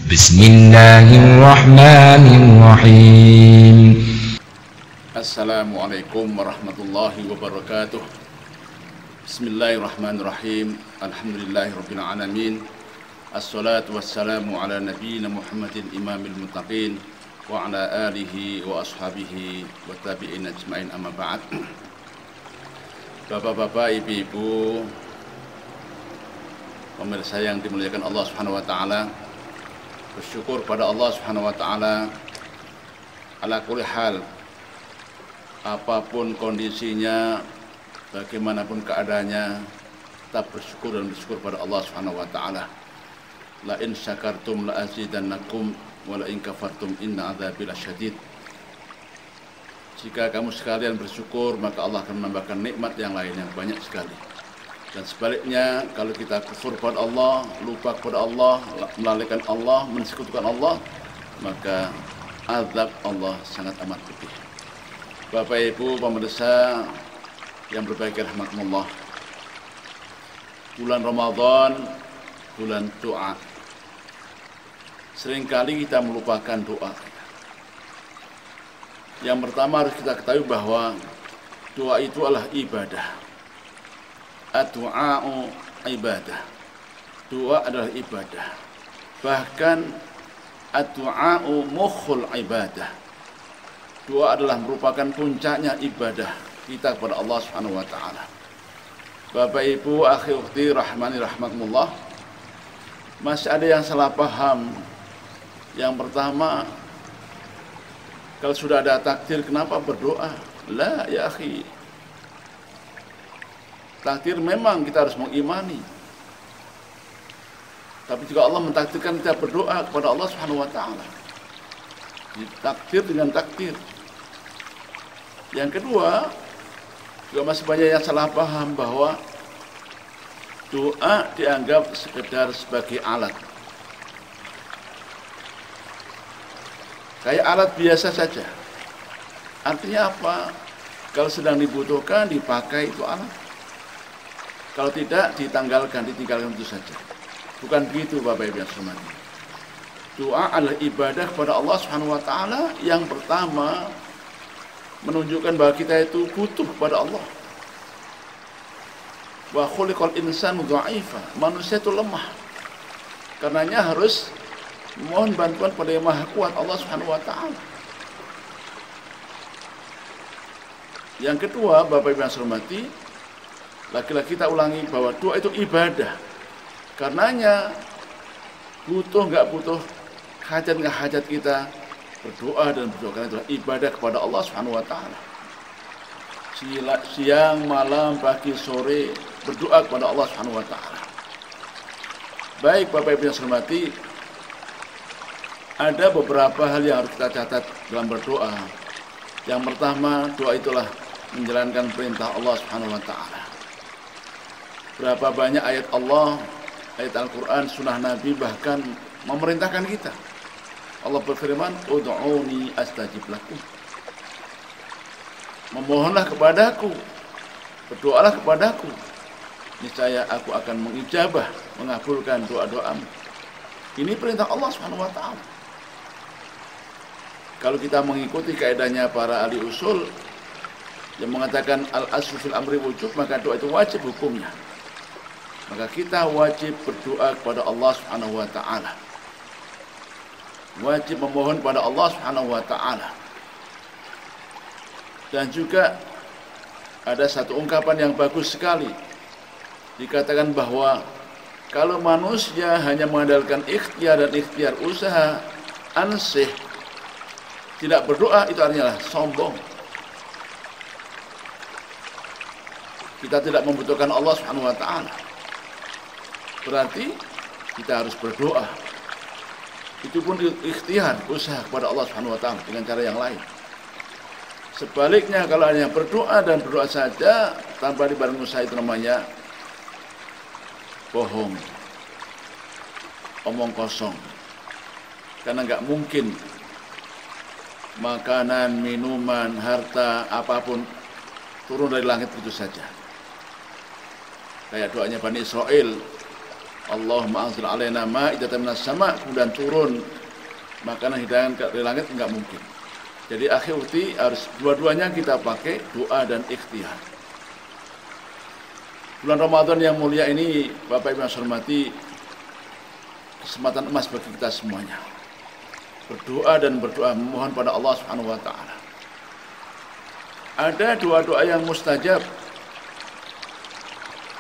Bismillahirrahmanirrahim. Assalamualaikum warahmatullahi wabarakatuh. Bismillahirrahmanirrahim. Alhamdulillahirabbil alamin. Assalatu wassalamu ala nabiyyina Muhammadin imamil muttaqin wa ala alihi wa ashabihi wa tabi'in ajma'in, amma ba'd. Bapak-bapak, ibu-ibu, pemirsa yang dimuliakan Allah Subhanahu wa taala, bersyukur pada Allah Subhanahu wa taala ala kulli hal, apapun kondisinya, bagaimanapun keadaannya, tetap bersyukur dan bersyukur pada Allah Subhanahu wa taala. La in syakartum la azidannakum wa la in kafartum inna adzabi lasyadid. Jika kamu sekalian bersyukur, maka Allah akan menambahkan nikmat yang lain yang banyak sekali. Dan sebaliknya, kalau kita kufur pada Allah, lupa kepada Allah, melalaikan Allah, mensekutukan Allah, maka azab Allah sangat amat pedih. Bapak Ibu pemirsa yang berbahagia rahmatullah, bulan Ramadan, bulan doa. Seringkali kita melupakan doa. Yang pertama harus kita ketahui bahwa doa itu adalah ibadah. Ad-du'a'u ibadah. Doa adalah ibadah. Bahkan ad-du'a'u mukhul ibadah. Doa adalah merupakan puncaknya ibadah kita kepada Allah Subhanahu wa taala. Bapak Ibu, akhi ukhti rahmani rahmatullah, masih ada yang salah paham. Yang pertama, kalau sudah ada takdir kenapa berdoa? La ya akhi. Takdir memang kita harus mengimani, tapi juga Allah mentakdirkan kita berdoa kepada Allah Subhanahu wa taala. Ditakdir dengan takdir. Yang kedua, juga masih banyak yang salah paham bahwa doa dianggap sekedar sebagai alat. Kayak alat biasa saja. Artinya apa? Kalau sedang dibutuhkan dipakai itu alat. Kalau tidak, ditinggalkan itu saja. Bukan begitu Bapak Ibu yang hormati. Doa adalah ibadah kepada Allah Subhanahu wa taala yang pertama menunjukkan bahwa kita itu butuh kepada Allah. Wa khuliqal insanu dha'ifa. Manusia itu lemah. Karenanya harus mohon bantuan pada Yang Maha Kuat, Allah Subhanahu wa taala. Yang kedua, Bapak Ibu yang hormati, lagi-lagi kita ulangi bahwa doa itu ibadah. Karenanya butuh nggak butuh, hajat nggak hajat, kita berdoa dan berdoa karena itulah ibadah kepada Allah Subhanahu wa taala. Siang, malam, pagi, sore berdoa kepada Allah Subhanahu wa taala. Baik Bapak Ibu yang saya hormati, ada beberapa hal yang harus kita catat dalam berdoa. Yang pertama, doa itulah menjalankan perintah Allah Subhanahu wa taala. Berapa banyak ayat Allah, ayat Al-Quran, sunnah Nabi bahkan memerintahkan kita. Allah berfirman, ud'uni astajib lakum. Memohonlah kepadaku, berdoalah kepadaku, niscaya aku akan mengijabah, mengabulkan doa-doamu. Ini perintah Allah Subhanahu wa taala. Kalau kita mengikuti kaidahnya para ahli usul yang mengatakan al-aslu fil amri wujub, maka doa itu wajib hukumnya. Maka kita wajib berdoa kepada Allah Subhanahu wa taala. Wajib memohon pada Allah Subhanahu wa taala. Dan juga ada satu ungkapan yang bagus sekali. Dikatakan bahwa kalau manusia hanya mengandalkan ikhtiar dan ikhtiar usaha ansih, tidak berdoa, itu artinya sombong. Kita tidak membutuhkan Allah Subhanahu wa taala. Berarti kita harus berdoa. Itu pun ikhtiar, usaha kepada Allah Subhanahu wa taala dengan cara yang lain. Sebaliknya, kalau hanya berdoa dan berdoa saja tanpa dibarengi usaha, itu namanya bohong, omong kosong. Karena nggak mungkin makanan, minuman, harta, apapun turun dari langit begitu saja. Kayak doanya Bani Israel, Allahumma anzil alaina ma'idatan minas sama', kemudian turun makanan hidangan dari langit, enggak mungkin. Jadi akhi ukhti harus dua-duanya kita pakai, doa dan ikhtiar. Bulan Ramadan yang mulia ini, Bapak Ibu yang saya hormati, kesempatan emas bagi kita semuanya. Berdoa dan berdoa, memohon pada Allah Subhanahu wa taala. Ada doa-doa yang mustajab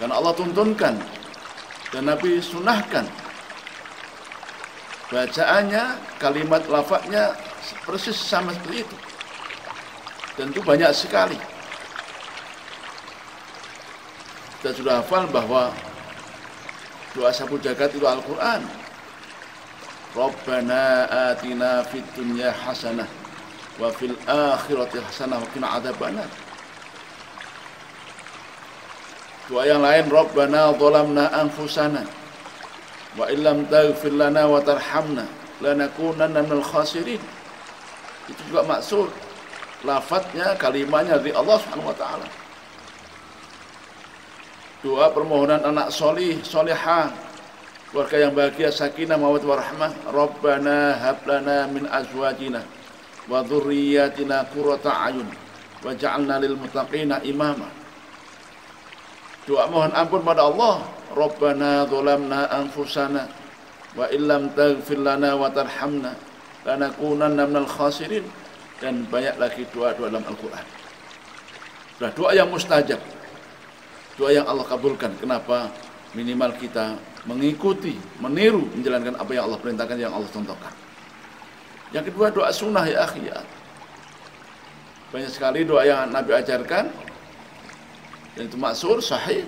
karena Allah tuntunkan dan Nabi sunahkan. Bacaannya, kalimat lafadznya persis sama seperti itu. Dan itu banyak sekali. Kita sudah hafal bahwa doa sapu jagat itu Al-Quran. Rabbana atina fid dunya hasanah wa fil akhirati hasanah wa qina adzabannar. Doa yang lain, Rabbana zalamna anfusana wa illam taghfir lana wa tarhamna lanakunanna minal khasirin. Itu juga maksud lafadznya, kalimatnya dari Allah Subhanahu wa taala. Doa permohonan anak solih, solihah, keluarga yang bahagia, sakinah, mawaddah warahmah. Rabbana hab lana min azwajina wa dzurriyyatina qurrata a'yun waj'alna lil muttaqina imama. Doa mohon ampun pada Allah, Rabbana zalamna anfusana wa illam taghfir lana wa tarhamna lanakunanna minal khasirin, dan banyak lagi doa-doa dalam Al-Qur'an. Sudah doa yang mustajab, doa yang Allah kabulkan. Kenapa? Minimal kita mengikuti, meniru, menjalankan apa yang Allah perintahkan, yang Allah contohkan. Yang kedua, doa sunnah ya akhi ya. Banyak sekali doa yang Nabi ajarkan dan itu maksur, sahih.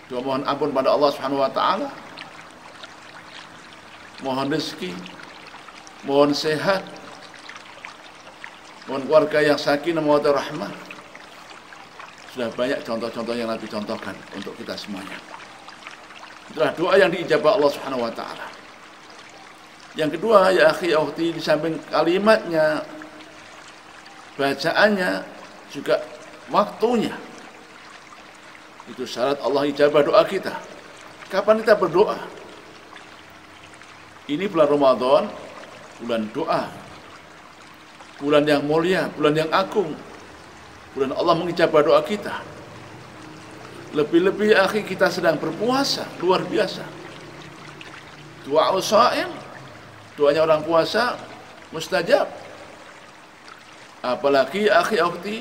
Doa mohon ampun pada Allah Subhanahu wa taala, mohon rezeki, mohon sehat, mohon keluarga yang sakinah, mawaddah rahmah. Sudah banyak contoh-contoh yang Nabi contohkan untuk kita semuanya. Itulah doa yang diijabah Allah Subhanahu wa taala. Yang kedua ya akhi ya ukhti, di samping kalimatnya, bacaannya, juga waktunya. Itu syarat Allah ijabah doa kita. Kapan kita berdoa? Ini bulan Ramadan, bulan doa, bulan yang mulia, bulan yang agung, bulan Allah mengijabah doa kita. Lebih-lebih akhi kita sedang berpuasa, luar biasa. Doa usaim, doanya orang puasa mustajab. Apalagi akhi ukhti,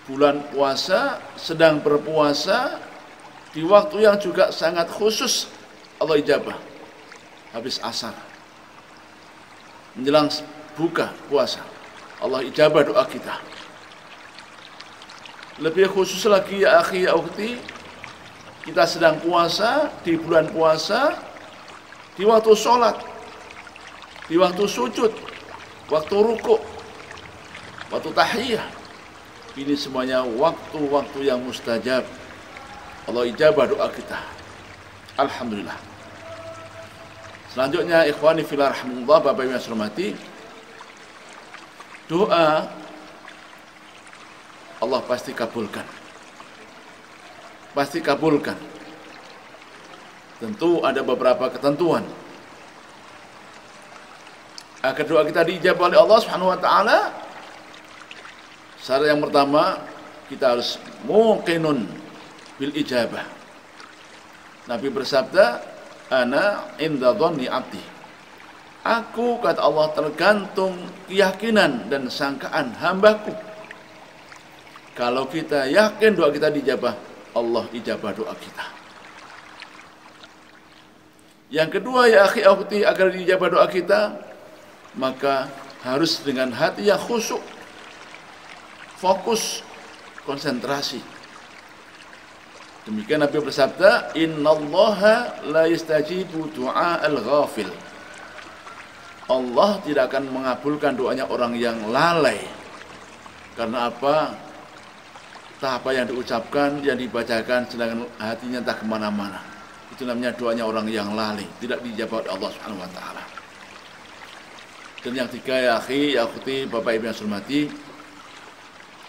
bulan puasa, sedang berpuasa di waktu yang juga sangat khusus Allah ijabah. Habis asar, menjelang buka puasa, Allah ijabah doa kita. Lebih khusus lagi ya akhi ya ukhti, kita sedang puasa, di bulan puasa, di waktu sholat, di waktu sujud, waktu rukuk, waktu tahiyah. Ini semuanya waktu-waktu yang mustajab. Allah ijabah doa kita. Alhamdulillah. Selanjutnya ikhwani fillah rahimahullah, Bapak Ibu yang saya hormati, doa Allah pasti kabulkan. Pasti kabulkan. Tentu ada beberapa ketentuan agar doa kita diijabah oleh Allah Subhanahu wa taala. Syarat yang pertama, kita harus muqinun bil ijabah. Nabi bersabda, ana inda dhanni abdi. Aku, kata Allah, tergantung keyakinan dan sangkaan hambaku. Kalau kita yakin doa kita dijabah, Allah ijabah doa kita. Yang kedua ya akhi ukhti, agar dijabah doa kita, maka harus dengan hati yang khusyuk, fokus, konsentrasi. Demikian Nabi bersabda, innallaha la yastajibu du'a al-ghafil. Allah tidak akan mengabulkan doanya orang yang lalai. Karena apa? Entah apa yang diucapkan, yang dibacakan, sedangkan hatinya entah kemana-mana. Itu namanya doanya orang yang lalai, tidak dijawab oleh Allah Subhanahu wa taala. Dan yang tiga ya akhi, ya akhti, Bapak Ibu yang saya hormati,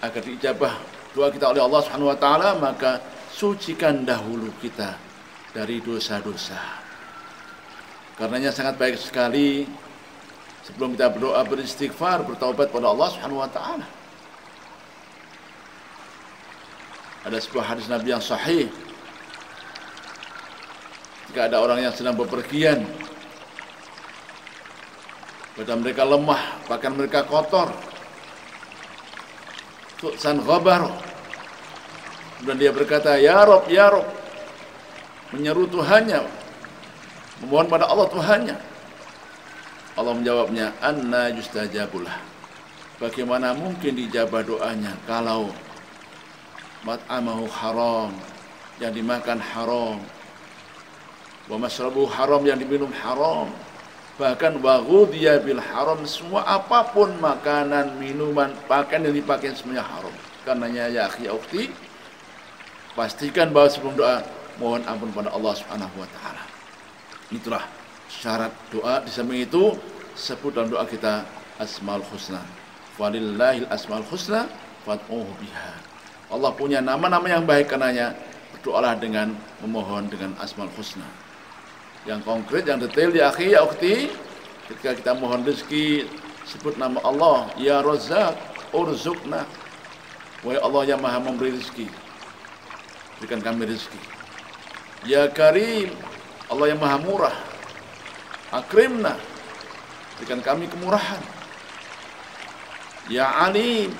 agar diijabah doa kita oleh Allah Subhanahu wa taala, maka sucikan dahulu kita dari dosa-dosa. Karenanya sangat baik sekali sebelum kita berdoa beristighfar, bertaubat pada Allah Subhanahu wa taala. Ada sebuah hadis Nabi yang sahih. Jika ada orang yang sedang bepergian, badan mereka lemah, bahkan mereka kotor, tu'san ghabar, dan dia berkata, ya Rob, menyeru Tuhannya, memohon pada Allah Tuhannya. Allah menjawabnya, anna yustajabulah. Bagaimana mungkin dijabah doanya kalau mat'amahu haram, yang dimakan haram, wa masrabu haram, yang diminum haram, bahkan wa ghudhiya bil haram, semua apapun makanan, minuman, pakaian yang dipakai semuanya haram. Karenanya ya akhi ya ukhti, pastikan bahwa sebelum doa mohon ampun pada Allah Subhanahu wa taala. Itulah syarat doa. Di samping itu sebut dalam doa kita Asmaul Husna. Walillahil asmaul husna fad'uhu biha. Allah punya nama-nama yang baik, karenanya berdoalah dengan memohon dengan Asmaul Husna. Yang konkret, yang detail ya akhi ya ukhti, ketika kita mohon rezeki sebut nama Allah, ya Razzaq urzuqna. Wahai Allah yang Maha memberi rezeki, berikan kami rezeki. Ya Karim, Allah yang Maha murah, akrimna, berikan kami kemurahan. Ya Alim,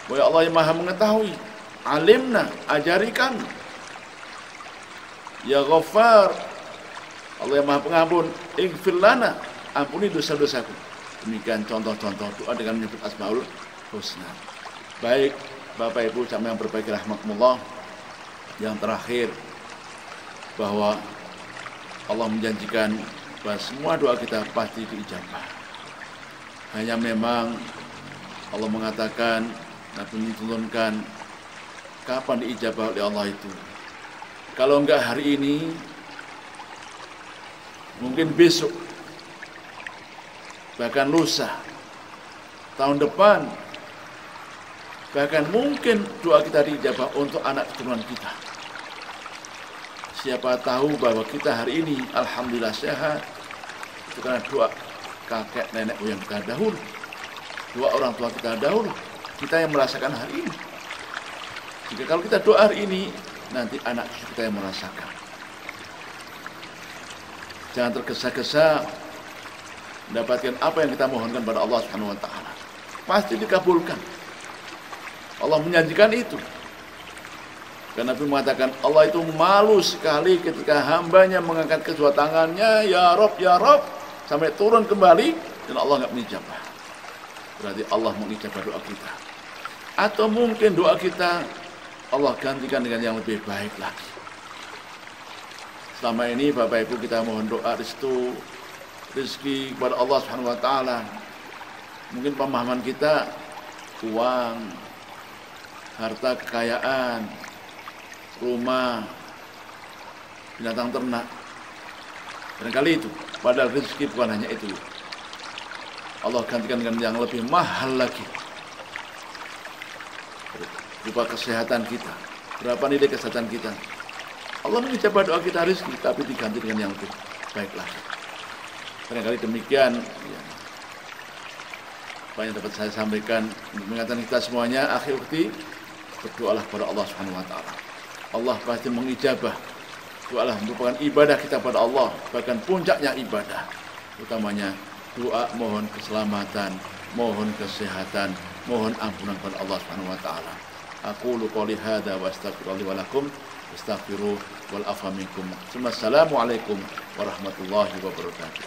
wahai Allah yang Maha mengetahui, alimna, ajari kami. Ya Ghaffar, Allah yang Maha Pengampun, ighfir lana, ampuni dosa-dosaku. Demikian contoh-contoh doa dengan menyebut Asmaul Husna. Baik Bapak Ibu sama yang berbahagia rahmatullah, yang terakhir bahwa Allah menjanjikan bahwa semua doa kita pasti diijabah. Hanya memang Allah mengatakan, Nabi menurunkan kapan diijabah oleh Allah itu. Kalau enggak hari ini, mungkin besok, bahkan lusa, tahun depan, bahkan mungkin doa kita diijabah untuk anak keturunan kita. Siapa tahu bahwa kita hari ini alhamdulillah sehat, itu karena doa kakek nenek moyang kita dahulu, doa orang tua kita dahulu, kita yang merasakan hari ini. Jika kalau kita doa hari ini, nanti anak cucu kita yang merasakan. Jangan tergesa-gesa mendapatkan apa yang kita mohonkan pada Allah Subhanahu wa taala. Pasti dikabulkan. Allah menjanjikan itu. Karena Nabi mengatakan Allah itu malu sekali ketika hambanya mengangkat kedua tangannya, ya Rob, sampai turun kembali dan Allah enggak mengijabah. Berarti Allah mengijabah doa kita. Atau mungkin doa kita Allah gantikan dengan yang lebih baik lagi. Selama ini Bapak Ibu kita mohon doa restu, rezeki kepada Allah Subhanahu wa taala. Mungkin pemahaman kita uang, harta kekayaan, rumah, binatang ternak. Barangkali itu, padahal rezeki bukan hanya itu. Allah gantikan dengan yang lebih mahal lagi. Berupa kesehatan kita. Berapa nilai kesehatan kita? Allah mengijabah doa kita rezeki, tapi diganti dengan yang lebih baik lagi. Barangkali demikian ya, apa yang dapat saya sampaikan untuk mengingatkan kita semuanya. Akhi ukhti, berdoalah kepada Allah Subhanahu wa taala. Allah pasti mengijabah. Doalah merupakan ibadah kita pada Allah, bahkan puncaknya ibadah. Utamanya doa mohon keselamatan, mohon kesehatan, mohon ampunan kepada Allah Subhanahu wa taala. Aqulu qouli hadza wa astaghfirullahi wa lakum. Astaghfiru wal afa minkum. Assalamualaikum warahmatullahi wabarakatuh.